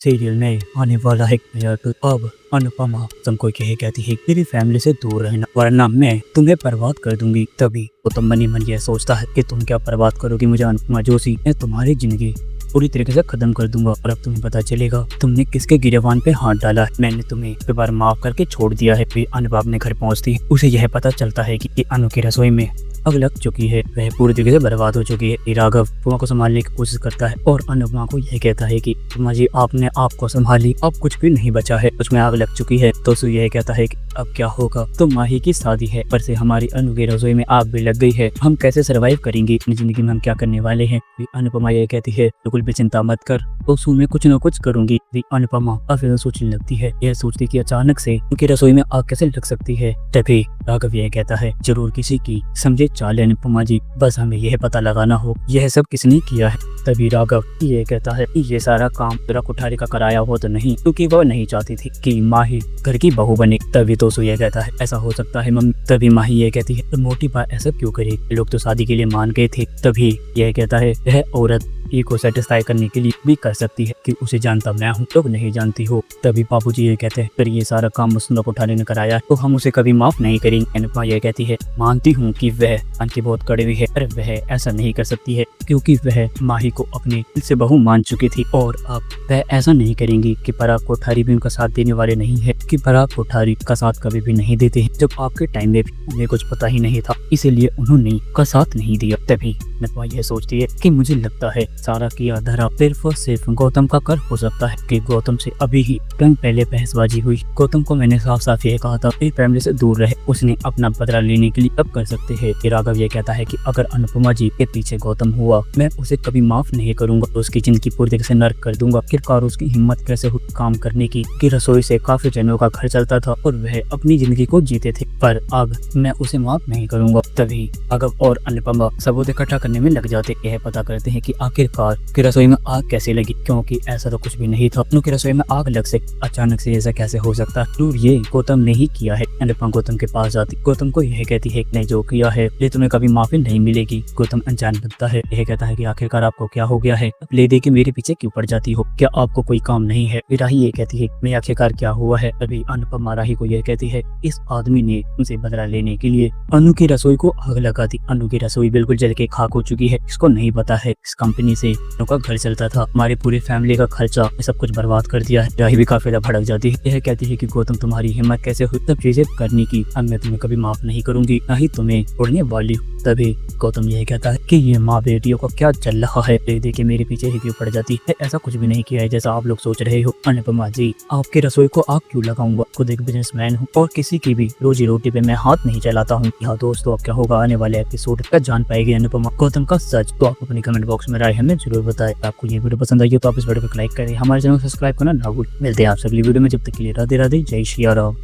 Serial में आने वाला है नया अब अनुपमा तुमको यही कहती है मेरी फैमिली से दूर रहना वरना मैं तुम्हें बर्बाद कर दूंगी। तभी वो तो मनी मन यह सोचता है कि तुम क्या बर्बाद करोगी मुझे अनुपमा जोशी, मैं तुम्हारी जिंदगी पूरी तरीके से खत्म कर दूंगा और अब तुम्हें पता चलेगा तुमने किसके गिरेबान पे हाथ डाला है। मैंने तुम्हें एक बार माफ करके छोड़ दिया है। फिर अनु अपने घर पहुंचती है, उसे यह पता चलता है कि अनु की रसोई में आग लग चुकी है, वह पूरी तरीके से बर्बाद हो चुकी है। राघव अनुपमा को संभालने की कोशिश करता है और अनुपमा को यह कहता है कि अनुपमा जी आपने आपको संभाली, अब कुछ भी नहीं बचा है, उसमें आग लग चुकी है। तो सु यह कहता है कि अब क्या होगा, तो माही की शादी है, पर से हमारी अनु की रसोई में आग भी लग गई है, हम कैसे सर्वाइव करेंगे, अपनी जिंदगी में हम क्या करने वाले हैं। अनुपमा यह कहती है बिल्कुल भी चिंता मत कर, तो सु मैं कुछ न कुछ करूंगी। अनुपमा फिर सोचने लगती है, यह सोचती कि अचानक से उनकी रसोई में आग कैसे लग सकती है। तभी राघव यह कहता है जरूर किसी की समझे चाल है अनुपमा जी, बस हमें यह पता लगाना हो यह सब किसने किया है। तभी राघव ये कहता है ये सारा काम तेरा कुठारी का कराया हो तो नहीं, क्योंकि वह नहीं चाहती थी कि माही घर की बहू बने। तभी तो सु यह कहता है ऐसा हो सकता है मम्मी। तभी माही ये कहती है तो मोटी बात ऐसा क्यों करे, लोग तो शादी के लिए मान गए थे। तभी यह कहता है यह औरत को सेटिस्फाई करने के लिए भी कर सकती है कि उसे जानता मैं हूँ, लोग नहीं जानती हो। तभी बाबूजी ये कहते हैं फिर ये सारा काम मुस्लिम कुठारी ने कराया तो हम उसे कभी माफ नहीं करेंगे। अनुपमा ये कहती है मानती हूँ कि वह मन की बहुत कड़वी है, पर वह ऐसा नहीं कर सकती है क्योंकि वह माही को अपने दिल से बहू मान चुकी थी और अब वह ऐसा नहीं करेंगी कि पराग कोठारी भी उनका साथ देने वाले नहीं है, कि पराग कोठारी का साथ कभी भी नहीं देते हैं। जब आपके टाइम में भी उन्हें कुछ पता ही नहीं था इसीलिए उन्होंने का साथ नहीं दिया। तभी अनुपमा यह सोचती है कि मुझे लगता है सारा किया धरा सिर्फ और सिर्फ गौतम का कर हो सकता है कि गौतम से अभी ही कहीं पहले बहसबाजी हुई। गौतम को मैंने साफ साफ ये कहा था फैमिली से दूर रहे, उसने अपना बदला लेने के लिए अब कर सकते हैं। राघव ये कहता है कि अगर अनुपमा जी के पीछे गौतम हुआ मैं उसे कभी माफ नहीं करूंगा, तो उसकी जिंदगी पूरी तरीके से नर्क कर दूंगा। आखिरकार उसकी हिम्मत कैसे हुई काम करने की कि रसोई से काफी जनों का घर चलता था और वह अपनी जिंदगी को जीते थे, पर अब मैं उसे माफ नहीं करूंगा। तभी राघव और अनुपमा सबूत इकट्ठा करने में लग जाते, यह पता करते हैं कि आखिरकार की रसोई में आग कैसे लगी, क्योंकि ऐसा तो कुछ भी नहीं था। उनकी रसोई में आग लग सकती, अचानक से ऐसा कैसे हो सकता है, ये गौतम ने ही किया है। अनुपमा गौतम के पास जाती, गौतम को यह कहती है नहीं जो किया है ये तुम्हें कभी माफी नहीं मिलेगी। गौतम अनजान बनता है, यह कहता है कि आखिरकार आपको क्या हो गया है, ले दे के मेरे पीछे क्यों पड़ जाती हो, क्या आपको कोई काम नहीं है। राही ये कहती है मैं आखिरकार क्या हुआ है। अभी अनुपमा राही को यह कहती है इस आदमी ने उनसे बदला लेने के लिए अनु की रसोई को आग लगा दी। अनु की रसोई बिल्कुल जल के खाक हो चुकी है, इसको नहीं पता है इस कंपनी से अनु का घर चलता था, हमारी पूरी फैमिली का खर्चा सब कुछ बर्बाद कर दिया है। राही भी काफी भड़क जाती है, यह कहती है कि गौतम तुम्हारी हिम्मत कैसे हुई सब चीजें करने की, अब मैं तुम्हें कभी माफ नहीं करूंगी, ना ही तुम्हें छोड़ने वाली हूँ। तभी गौतम यह कहता है कि ये माँ बेटियों को क्या चल रहा है, देखिए मेरे पीछे ही क्यों पड़ जाती है, ऐसा कुछ भी नहीं किया है जैसा आप लोग सोच रहे हो। अनुपमा जी आपके रसोई को आग क्यों लगाऊंगा, खुद एक बिजनेसमैन हूँ और किसी की भी रोजी रोटी पे मैं हाथ नहीं चलाता हूँ। यहाँ दोस्तों अब क्या होगा आने वाले एपिसोड का जान पाएगी अनुपमा गौतम का सच। तो आप अपनी कमेंट बॉक्स में राय हमें जरूर बताएं। आपको ये वीडियो पसंद आई हो तो आप इस वीडियो को लाइक करें, हमारे चैनल को सब्सक्राइब करना ना भूलें। मिलते हैं आप अगली वीडियो में, जब तक के लिए राधे राधे, जय श्री राम।